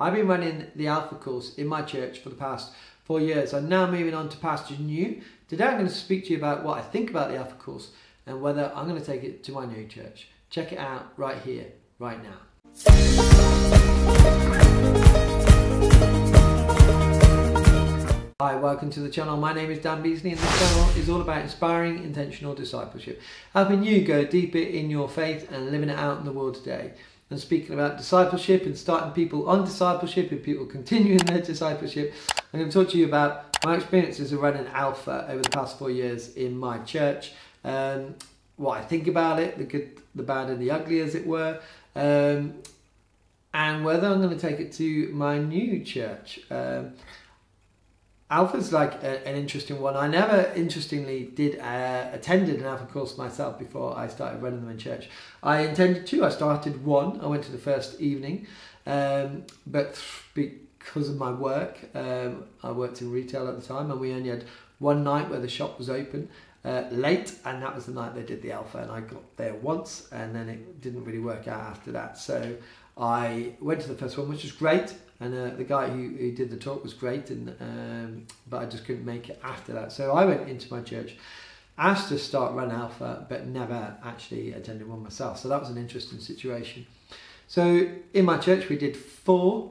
I've been running the Alpha course in my church for the past 4 years. I'm now moving on to Pasture New. Today I'm going to speak to you about what I think about the Alpha course and whether I'm going to take it to my new church. Check it out right here, right now. Hi, welcome to the channel. My name is Dan Beasley and this channel is all about inspiring intentional discipleship, helping you go deeper in your faith and living it out in the world today. And speaking about discipleship and starting people on discipleship and people continuing their discipleship, I'm going to talk to you about my experiences of running Alpha over the past 4 years in my church, what I think about it, the good, the bad and the ugly as it were, and whether I'm going to take it to my new church. Alpha's like an interesting one. I never, interestingly, attended an Alpha course myself before I started running them in church. I intended to. I started one. I went to the first evening, but because of my work, I worked in retail at the time, and we only had one night where the shop was open late, and that was the night they did the Alpha, and I got there once, and then it didn't really work out after that. So I went to the first one, which was great. And the guy who did the talk was great, but I just couldn't make it after that. So I went into my church, asked to start Run Alpha, but never actually attended one myself. So that was an interesting situation. So in my church we did 4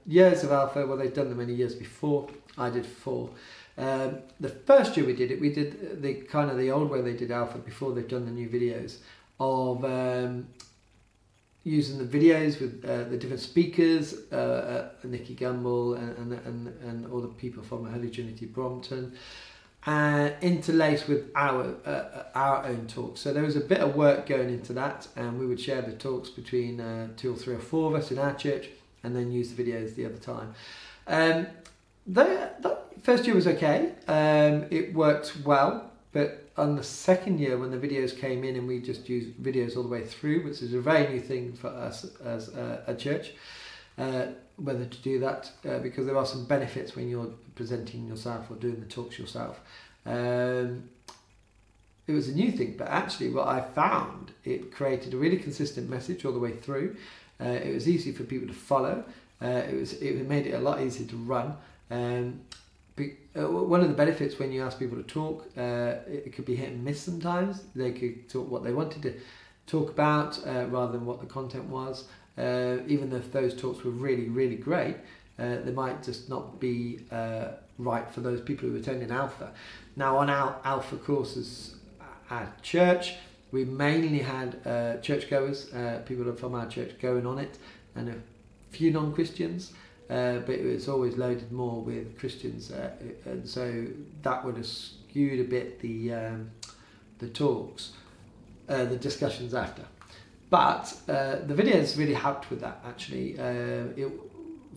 years of Alpha. Well, they'd done them many years before. I did 4. The first year we did the kind of the old way they did Alpha before they've done the new videos of using the videos with the different speakers, Nicky Gumbel and all the people from Holy Trinity Brompton, interlaced with our own talks. So there was a bit of work going into that, and we would share the talks between 2 or 3 or 4 of us in our church, and then use the videos the other time. The first year was okay. It worked well, but on the second year, when the videos came in and we just used videos all the way through, which is a very new thing for us as a church, whether to do that, because there are some benefits when you're presenting yourself or doing the talks yourself. It was a new thing, but actually what I found, it created a really consistent message all the way through. It was easy for people to follow. It made it a lot easier to run. One of the benefits when you ask people to talk, it could be hit and miss sometimes. They could talk what they wanted to talk about rather than what the content was. Even though if those talks were really, really great, they might just not be right for those people who are attending Alpha. Now on our Alpha courses at church, we mainly had churchgoers, people from our church going on it, and a few non-Christians. But it was always loaded more with Christians, and so that would have skewed a bit the talks, the discussions after. But the videos really helped with that, actually,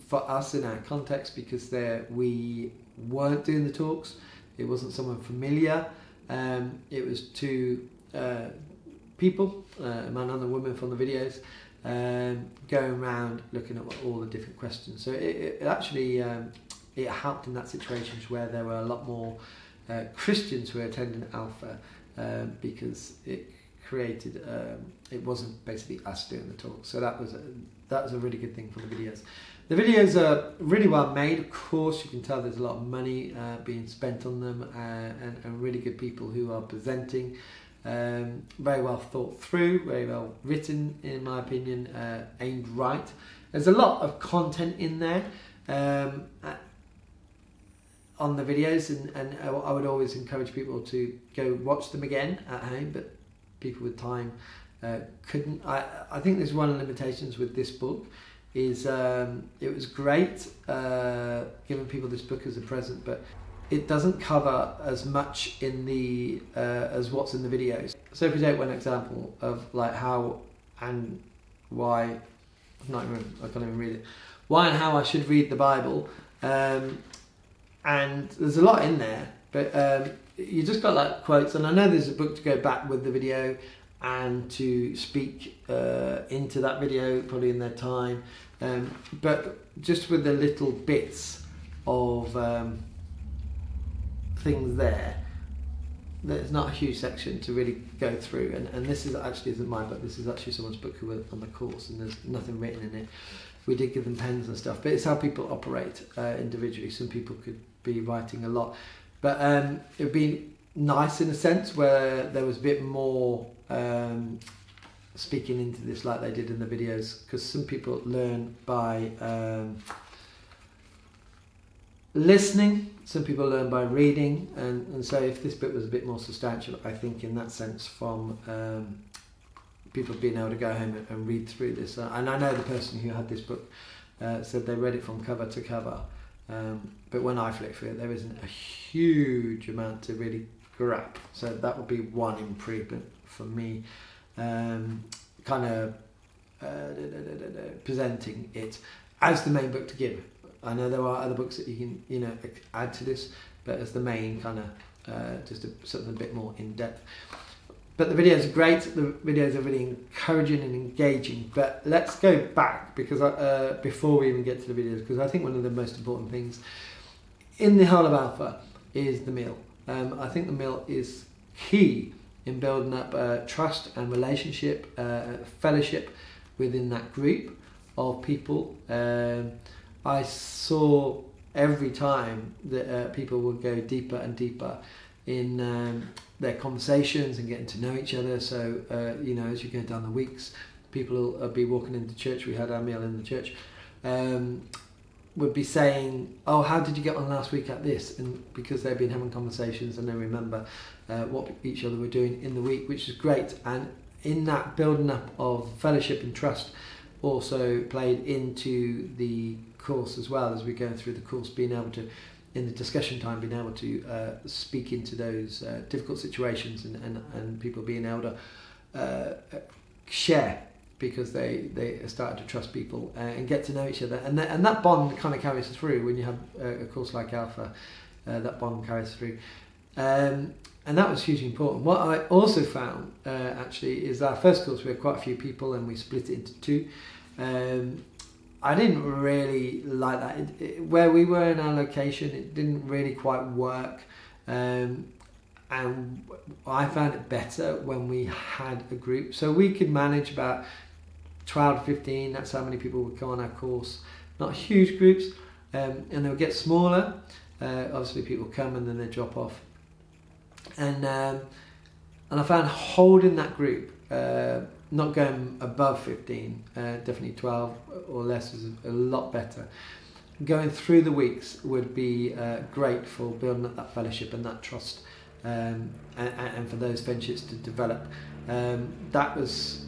for us in our context, because we weren't doing the talks. It wasn't someone familiar. It was 2 people, a man and a woman from the videos, going around looking at all the different questions. So it actually it helped in that situation where there were a lot more Christians who were attending Alpha, because it created it wasn't basically us doing the talk. So that was a really good thing for the videos. The videos are really well made. Of course, you can tell there's a lot of money being spent on them, and really good people who are presenting. Very well thought through, very well written in my opinion, aimed right. There's a lot of content in there on the videos, and I would always encourage people to go watch them again at home, but people with time couldn't. I think there's one of the limitations with this book is it was great giving people this book as a present, but it doesn't cover as much in the as what's in the videos. So if we take one example of like how and why, I can't even read it. Why and how I should read the Bible, and there's a lot in there, but you just got like quotes. And I know there's a book to go back with the video and to speak into that video, probably in their time, but just with the little bits of things there's not a huge section to really go through, and this is actually isn't mine, but this is actually someone's book who was on the course, and there's nothing written in it. we did give them pens and stuff, but it's how people operate individually. Some people could be writing a lot, but it would be nice in a sense where there was a bit more speaking into this like they did in the videos, because some people learn by listening, some people learn by reading, and so if this bit was a bit more substantial, I think in that sense, from people being able to go home and read through this, and I know the person who had this book said they read it from cover to cover, but when I flick through it, there isn't a huge amount to really grab, so that would be one improvement for me, kind of presenting it as the main book to give. I know there are other books that you can, you know, add to this, but as the main kind of just something a bit more in depth. But the videos are great. The videos are really encouraging and engaging. But let's go back, because before we even get to the videos, because I think one of the most important things in the whole of Alpha is the meal. I think the meal is key in building up trust and relationship, fellowship within that group of people. I saw every time that people would go deeper and deeper in their conversations and getting to know each other. So, you know, as you go down the weeks, people will be walking into church. We had our meal in the church. Would be saying, oh, how did you get on last week at this? And because they've been having conversations and they remember what each other were doing in the week, which is great. And in that building up of fellowship and trust also played into the course as well, as we go through the course, being able to, in the discussion time, being able to speak into those difficult situations, and people being able to share, because they started to trust people and get to know each other, and that bond kind of carries through when you have a course like Alpha. That bond carries through, and that was hugely important. What I also found actually is our first course, we had quite a few people and we split it into two. I didn't really like that. Where we were in our location, it didn't really quite work, and I found it better when we had a group. So we could manage about 12 to 15, that's how many people would come on our course. Not huge groups, and they would get smaller. Obviously people come and then they drop off. And I found holding that group, not going above 15, definitely 12 or less is a lot better. Going through the weeks would be great for building up that fellowship and that trust, and for those friendships to develop. That was,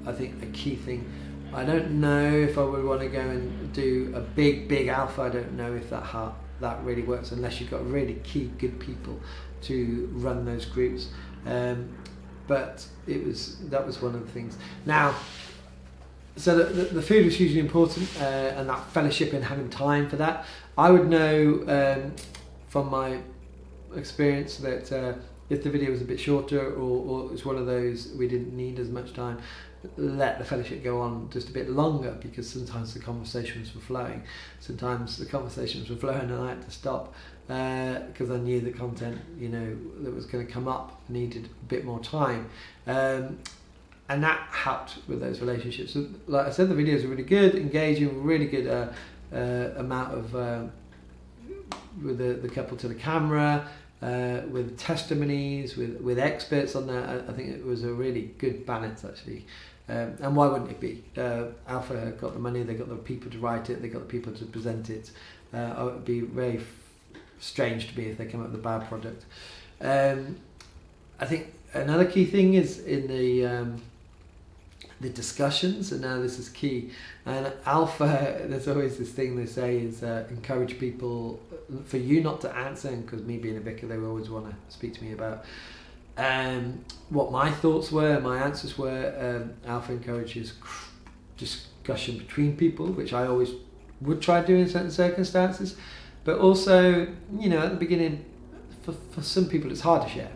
I think, a key thing. I don't know if I would want to go and do a big Alpha. I don't know if that really works, unless you've got really key good people to run those groups. But that was one of the things. Now, so the food was hugely important, and that fellowship and having time for that. I would know from my experience that if the video was a bit shorter, or it was one of those we didn't need as much time, let the fellowship go on just a bit longer, because sometimes the conversations were flowing. Sometimes the conversations were flowing and I had to stop, because I knew the content, you know, that was going to come up needed a bit more time, and that helped with those relationships. So, like I said, the videos are really good, engaging, really good amount of with the couple to the camera, with testimonies, with experts on there. I think it was a really good balance, actually. And why wouldn't it be? Alpha got the money, they got the people to write it, they got the people to present it. It would be very strange to me if they come up with a bad product. I think another key thing is in the discussions, and now this is key. And Alpha, there's always this thing they say is encourage people for you not to answer, because me being a vicar, they always want to speak to me about what my thoughts were, my answers were. Alpha encourages discussion between people, which I always would try to do in certain circumstances, but also, you know, at the beginning, for some people it's hard to share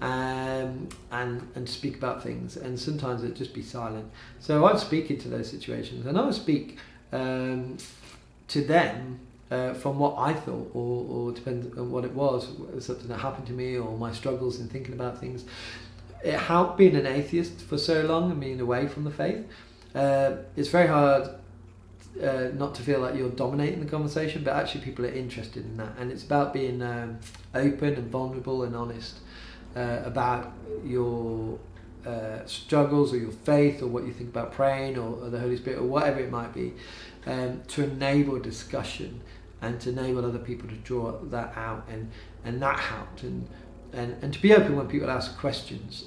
and to speak about things, and sometimes it'd just be silent. So I'd speak into those situations, and I would speak to them from what I thought, or depends on what it was, something that happened to me, or my struggles in thinking about things. It helped being an atheist for so long and being away from the faith. It's very hard not to feel like you're dominating the conversation, but actually people are interested in that. And it's about being open and vulnerable and honest about your struggles or your faith or what you think about praying or the Holy Spirit or whatever it might be, to enable discussion and to enable other people to draw that out, and that helped, and to be open when people ask questions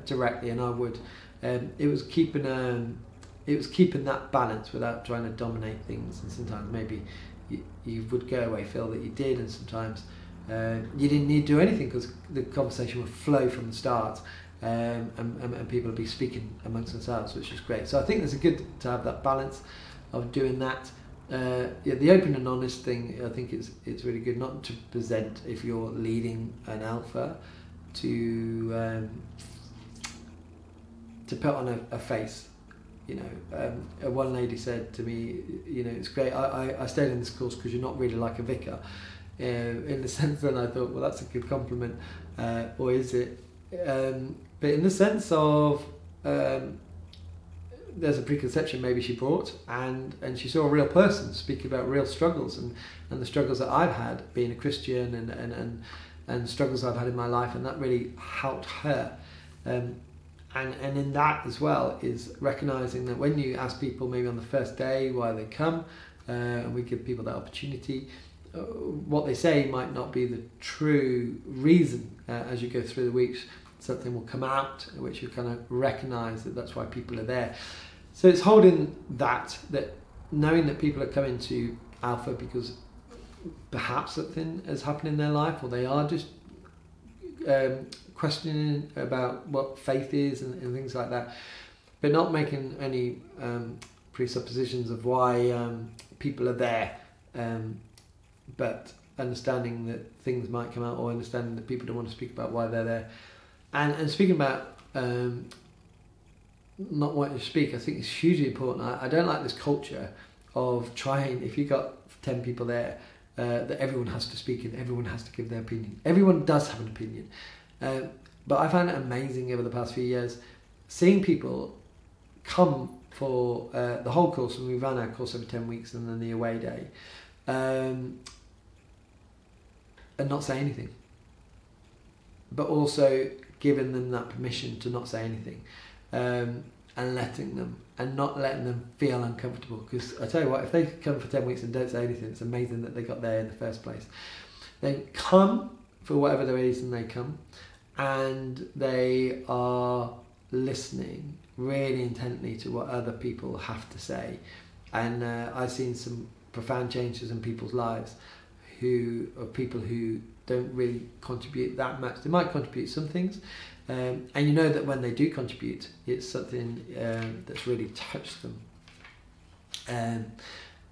directly. And I would, it was keeping that balance without trying to dominate things. And sometimes maybe you would go away feel that you did, and sometimes you didn't need to do anything because the conversation would flow from the start. And people will be speaking amongst themselves, which is great. So I think it's good to have that balance of doing that. The open and honest thing, I think it's really good not to present, if you're leading an alpha, to put on a face. One lady said to me, it's great, I stayed in this course because you're not really like a vicar, in the sense that I thought, well, that's a good compliment, or is it? But in the sense of there's a preconception maybe she brought, and she saw a real person speaking about real struggles and the struggles that I've had being a Christian and struggles I've had in my life, and that really helped her. And in that as well is recognising that when you ask people maybe on the first day why they come, and we give people that opportunity, what they say might not be the true reason. As you go through the weeks, something will come out which you kind of recognise that that's why people are there. So it's holding that knowing that people are coming to Alpha because perhaps something has happened in their life, or they are just questioning about what faith is and things like that, but not making any presuppositions of why people are there, but understanding that things might come out, or understanding that people don't want to speak about why they're there. And speaking about not wanting to speak, I think it's hugely important. I don't like this culture of trying, if you've got 10 people there, that everyone has to speak and everyone has to give their opinion. Everyone does have an opinion. But I found it amazing over the past few years, seeing people come for the whole course, and we ran our course over 10 weeks and then the away day, and not say anything. But also giving them that permission to not say anything, and letting them, and not letting them feel uncomfortable. Because I tell you what, if they come for 10 weeks and don't say anything, it's amazing that they got there in the first place. They come for whatever the reason they come, and they are listening really intently to what other people have to say. And I've seen some profound changes in people's lives, of people who don't really contribute that much. They might contribute some things, and you know that when they do contribute, it's something that's really touched them. And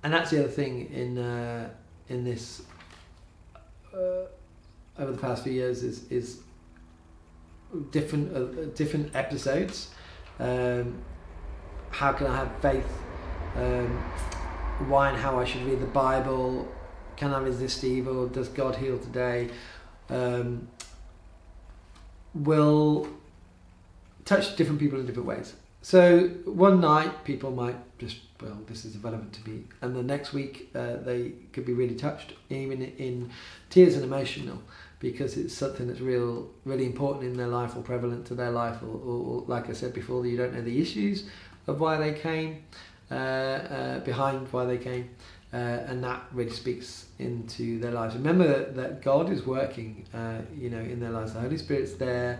that's the other thing in this over the past few years is different episodes. How can I have faith? Why and how I should read the Bible? Can I resist evil? Does God heal today? Will touch different people in different ways. So one night people might just, well, this is irrelevant to me, and the next week they could be really touched, even in tears and emotional, because it's something that's really important in their life, or prevalent to their life, or like I said before, you don't know the issues of why they came, behind why they came. And that really speaks into their lives. Remember that God is working, in their lives. The Holy Spirit's there.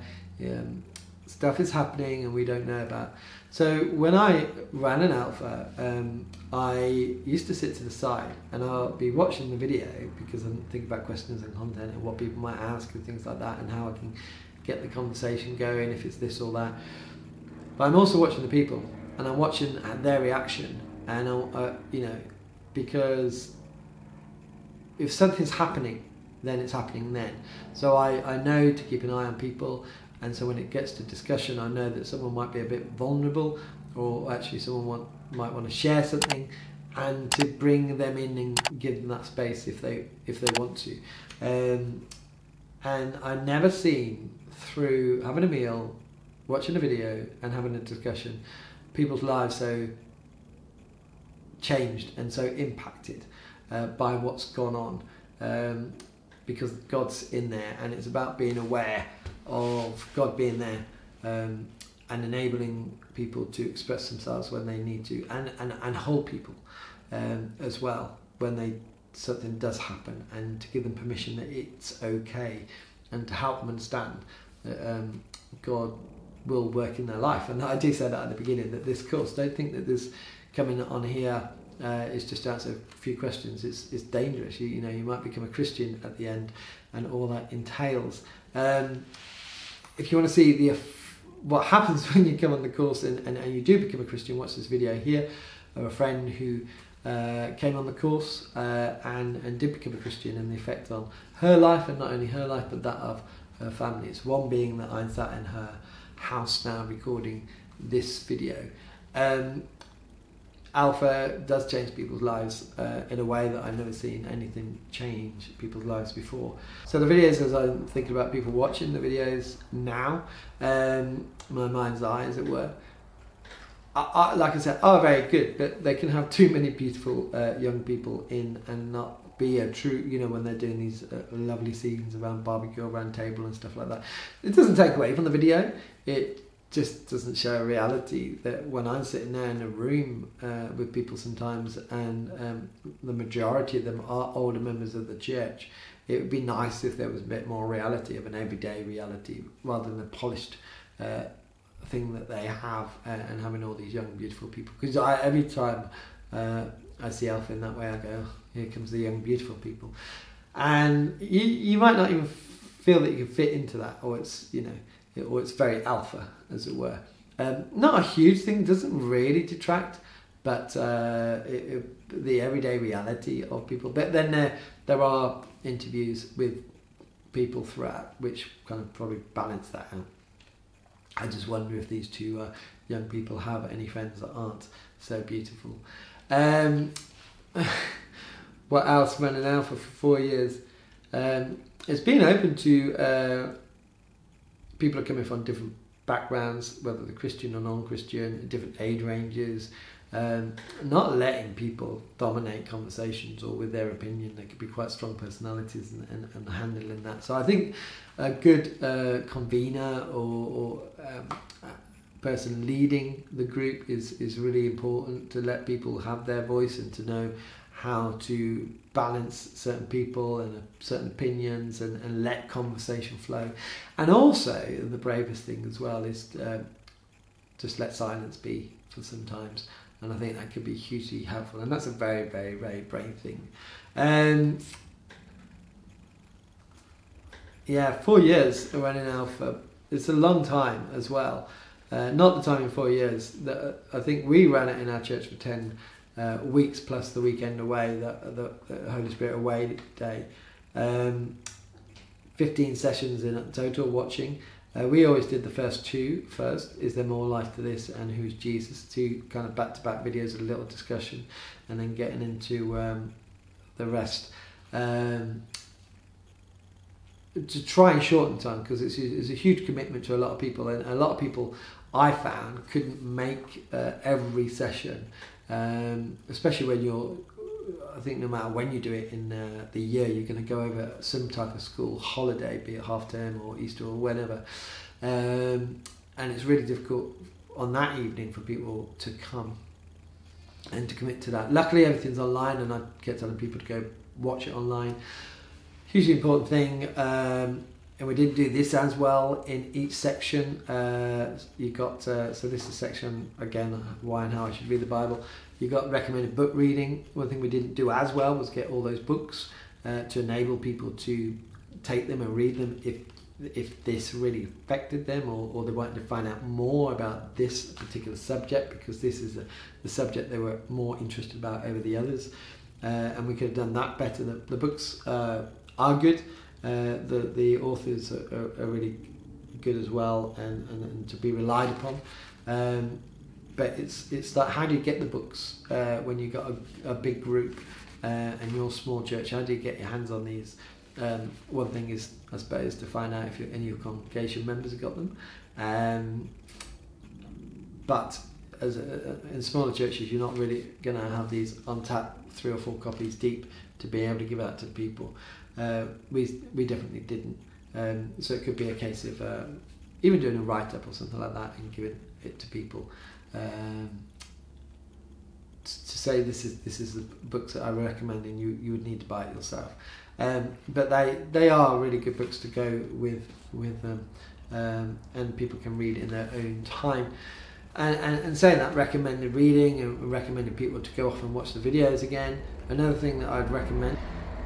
Stuff is happening, and we don't know about. So when I ran an alpha, I used to sit to the side, and I'll be watching the video because I'm thinking about questions and content and what people might ask and things like that, and how I can get the conversation going if it's this or that. But I'm also watching the people, and I'm watching their reaction, and because if something's happening, then it's happening then. So I know to keep an eye on people, and so when it gets to discussion, I know that someone might be a bit vulnerable, or actually someone might want to share something, and to bring them in and give them that space if they want to. And I've never seen, through having a meal, watching a video and having a discussion, people's lives so changed and so impacted by what's gone on, because God's in there, and it's about being aware of God being there, and enabling people to express themselves when they need to, and hold people as well when something does happen, and to give them permission that it's okay, and to help them understand that God will work in their life. And I do say that at the beginning, that this course, don't think that this coming on here is just to answer a few questions. It's dangerous. You know, you might become a Christian at the end, and all that entails. If you want to see what happens when you come on the course and you do become a Christian, watch this video here of a friend who came on the course and did become a Christian, and the effect on her life, and not only her life but that of her family. It's one being that I'm sat in her house now recording this video. Alpha does change people's lives in a way that I've never seen anything change people's lives before. So the videos, as I'm thinking about people watching the videos now, my mind's eye as it were, like I said, are very good, but they can have too many beautiful young people in and not be a true, you know, when they're doing these lovely scenes around barbecue, around table and stuff like that. It doesn't take away from the video, it just doesn't show a reality that when I'm sitting there in a room with people sometimes, and the majority of them are older members of the church, it would be nice if there was a bit more reality, of an everyday reality, rather than the polished thing that they have, and having all these young beautiful people. Because every time I see Alpha in that way, I go, oh, here comes the young beautiful people, and you might not even feel that you can fit into that, or it's, you know, or it's very Alpha, as it were. Not a huge thing, doesn't really detract, but the everyday reality of people. But then there are interviews with people throughout, which kind of probably balance that out. I just wonder if these two young people have any friends that aren't so beautiful. What else? Running Alpha for 4 years. It's been open to people are coming from different backgrounds, whether they're Christian or non-Christian, different age ranges, not letting people dominate conversations or with their opinion. They could be quite strong personalities, and handling that. So I think a good convener or person leading the group is really important, to let people have their voice and to know how to balance certain people and certain opinions, and let conversation flow. And also, the bravest thing as well is just let silence be for sometimes. And I think that could be hugely helpful. And that's a very, very, very brave thing. Yeah, 4 years running Alpha. It's a long time as well. Not the time in 4 years. I think we ran it in our church for 10 weeks plus the weekend away, the Holy Spirit Away day. 15 sessions in total watching. We always did the first two first. Is there more life to this, and who's Jesus? Two kind of back-to-back videos, a little discussion, and then getting into the rest. To try and shorten time, because it's a huge commitment to a lot of people, and a lot of people I found couldn't make every session, especially when I think no matter when you do it in the year, you're going to go over some type of school holiday, be it half term or Easter or whenever, and it's really difficult on that evening for people to come and to commit to that. Luckily everything's online, and I kept telling people to go watch it online. Hugely important thing, and we didn't do this as well in each section. You got so this is section again, why and how I should read the Bible. You got recommended book reading. One thing we didn't do as well was get all those books to enable people to take them and read them if this really affected them, or they wanted to find out more about this particular subject, because this is the subject they were more interested about over the others. And we could have done that better. The books are good. The authors are really good as well, and to be relied upon. But it's like, how do you get the books when you've got a big group and you're a small church? How do you get your hands on these? One thing is, I suppose, to find out if any of your congregation members have got them. But in smaller churches, you're not really going to have these on tap 3 or 4 copies deep to be able to give out to people. We definitely didn't. So it could be a case of even doing a write-up or something like that and giving it to people to say this is the books that I recommend, and you would need to buy it yourself. But they are really good books to go with them, and people can read in their own time. And saying that, recommended reading and recommending people to go off and watch the videos again. Another thing that I'd recommend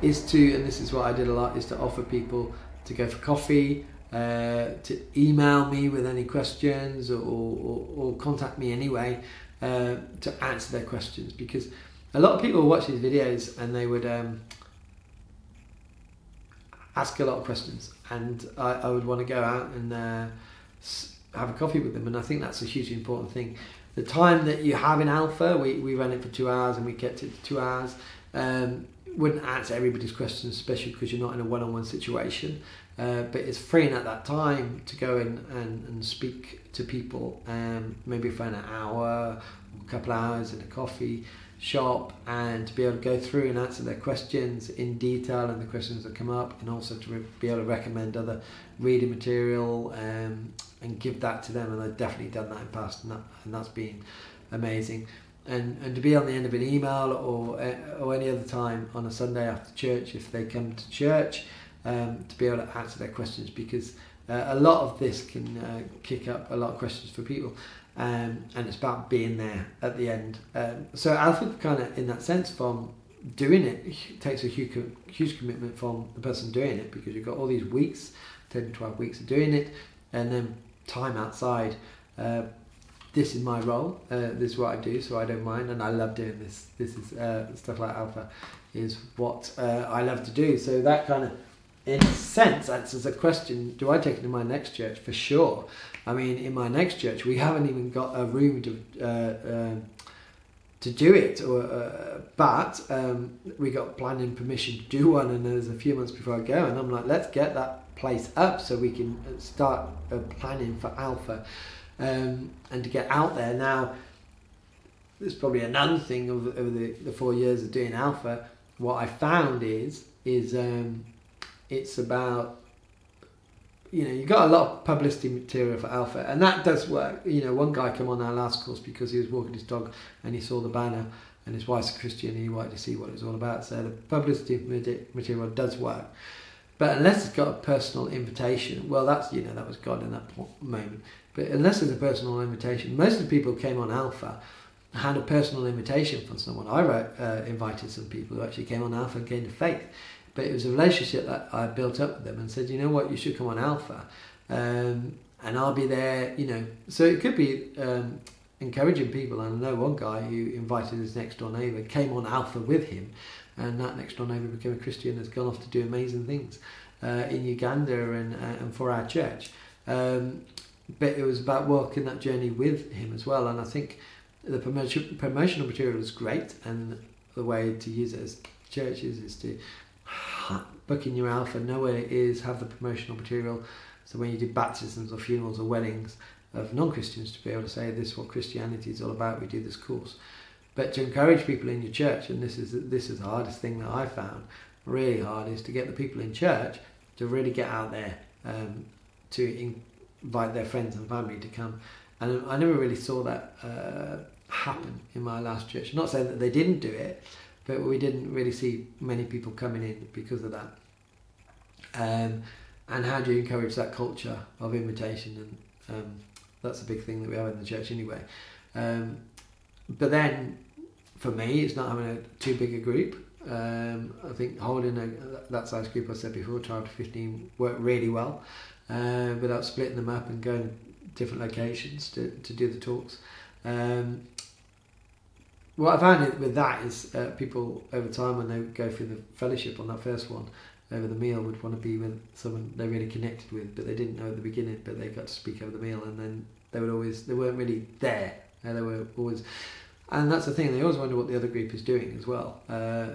is to, and this is what I did a lot, is to offer people to go for coffee, to email me with any questions, or contact me anyway to answer their questions, because a lot of people watch these videos and they would ask a lot of questions, and I would want to go out and have a coffee with them, and I think that's a hugely important thing. The time that you have in Alpha, we ran it for 2 hours and we kept it to 2 hours, wouldn't answer everybody's questions, especially because you're not in a one-on-one situation, but it's freeing at that time to go in and speak to people, maybe for an hour or a couple of hours in a coffee shop, and to be able to go through and answer their questions in detail and the questions that come up, and also to be able to recommend other reading material and give that to them. And I've definitely done that in the past, and that's been amazing. And to be on the end of an email or any other time on a Sunday after church, if they come to church, to be able to answer their questions, because a lot of this can kick up a lot of questions for people, and it's about being there at the end. So Alpha, kind of in that sense, from doing it takes a huge commitment from the person doing it, because you've got all these weeks, 10 to 12 weeks of doing it, and then time outside. This is my role, this is what I do, so I don't mind, and I love doing this. This is stuff like Alpha is what I love to do. So that kind of, in a sense, answers a question: do I take it to my next church? For sure. I mean, in my next church, we haven't even got a room to do it, but we got planning permission to do one, and there's a few months before I go, and I'm like, let's get that place up so we can start planning for Alpha, and to get out there. Now, there's probably another thing over the 4 years of doing Alpha. What I found is it's about, you've got a lot of publicity material for Alpha, and that does work. One guy came on our last course because he was walking his dog and he saw the banner, and his wife's a Christian and he wanted to see what it was all about. So the publicity material does work. But unless it's got a personal invitation, well, that's, that was God in that moment. But unless there's a personal invitation, most of the people who came on Alpha had a personal invitation from someone. I invited some people who actually came on Alpha and came to faith. But it was a relationship that I built up with them and said, you know what, you should come on Alpha, and I'll be there, So it could be encouraging people. And I know one guy who invited his next door neighbour, came on Alpha with him, and that next door neighbour became a Christian and has gone off to do amazing things in Uganda and for our church. But it was about walking that journey with him as well. And I think the promotional material is great, and the way to use it as churches is to book in your Alpha, know where it is, have the promotional material, so when you do baptisms or funerals or weddings of non-Christians, to be able to say, this is what Christianity is all about, we do this course. But to encourage people in your church, and this is the hardest thing that I found really hard, is to get the people in church to really get out there, to invite their friends and family to come. And I never really saw that happen in my last church. I'm not saying that they didn't do it, but we didn't really see many people coming in because of that. And how do you encourage that culture of invitation? And that's a big thing that we have in the church anyway. But then, for me, it's not having too big a group. I think holding that size group I said before, 12 to 15, worked really well, without splitting them up and going to different locations to do the talks. What I found with that is people over time, when they would go through the fellowship on that first one, over the meal, would want to be with someone they really connected with, but they didn't know at the beginning, but they got to speak over the meal, and then they weren't really there. They were always, and that's the thing, they always wonder what the other group is doing as well,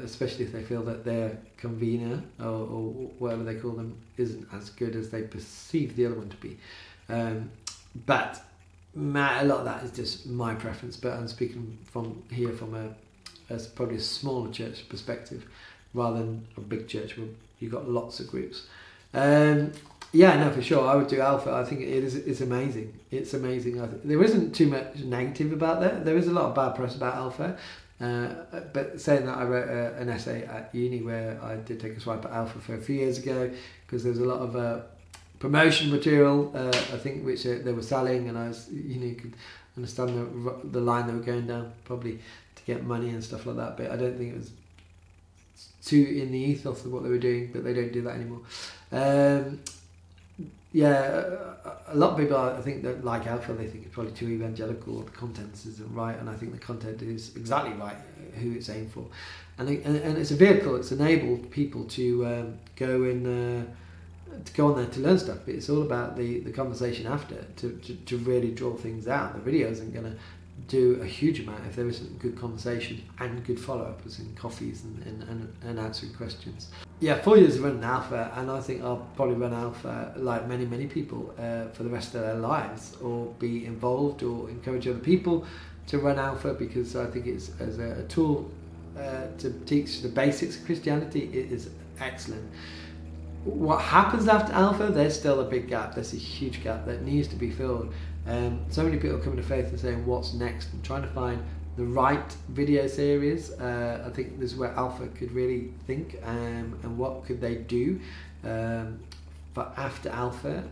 especially if they feel that their convener or whatever they call them isn't as good as they perceive the other one to be. But a lot of that is just my preference, but I'm speaking from probably a smaller church perspective rather than a big church where you've got lots of groups. Yeah, no, for sure. I would do Alpha. I think it's amazing. It's amazing. There isn't too much negative about that. There is a lot of bad press about Alpha. But saying that, I wrote an essay at uni where I did take a swipe at Alpha for a few years ago, because there's a lot of promotion material, I think, which they were selling, and I was, you could understand the line they were going down, probably to get money and stuff like that. But I don't think it was too in the ethos of what they were doing. But they don't do that anymore. A lot of people, I think, that like Alpha, they think it's probably too evangelical, or the content isn't right, and I think the content is exactly right, who it's aimed for, and it's a vehicle. It's enabled people to go on there to learn stuff, but it's all about the conversation after, to really draw things out. The video isn't going to do a huge amount if there isn't good conversation and good follow-up, as in coffees and answering questions. Yeah, 4 years of running Alpha, and I think I'll probably run Alpha like many people for the rest of their lives, or be involved or encourage other people to run Alpha, because I think it's as a tool to teach the basics of Christianity. It is excellent. What happens after Alpha? There's still a big gap. There's a huge gap that needs to be filled. So many people coming to faith and saying, what's next? And trying to find the right video series. I think this is where Alpha could really think, and what could they do for after Alpha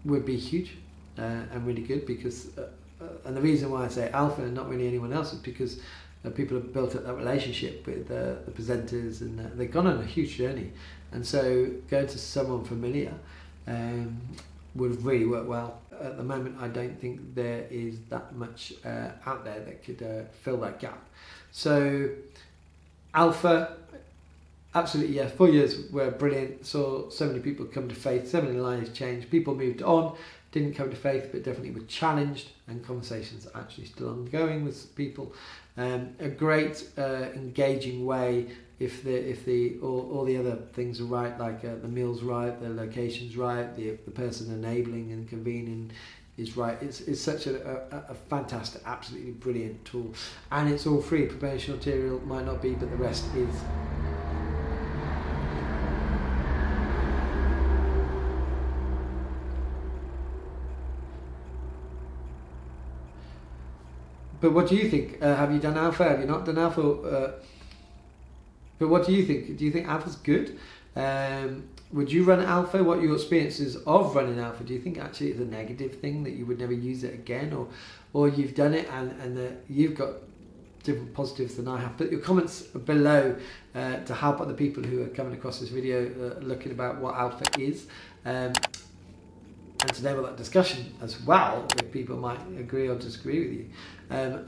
would be huge and really good, because and the reason why I say Alpha and not really anyone else is because people have built up that relationship with the presenters, and they've gone on a huge journey, and so going to someone familiar would really work well. At the moment, I don't think there is that much out there that could fill that gap. So Alpha, absolutely, yeah, 4 years were brilliant. Saw so many people come to faith, so many lives changed. People moved on, didn't come to faith, but definitely were challenged, and conversations are actually still ongoing with people. A great engaging way if all the other things are right, like the meal's right, the location's right, the person enabling and convening is right. It's such a fantastic, absolutely brilliant tool, and it's all free. Promotional material might not be, but the rest is. But what do you think? Have you done Alpha? Have you not done Alpha? But what do you think? Do you think Alpha's good? Would you run Alpha? What are your experiences of running Alpha? Do you think actually it's a negative thing, that you would never use it again, or you've done it and you've got different positives than I have? Put your comments below to help other people who are coming across this video looking about what Alpha is. And to enable that discussion as well, if people might agree or disagree with you.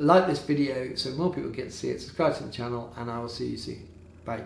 Like this video so more people get to see it, subscribe to the channel, and I will see you soon. Bye.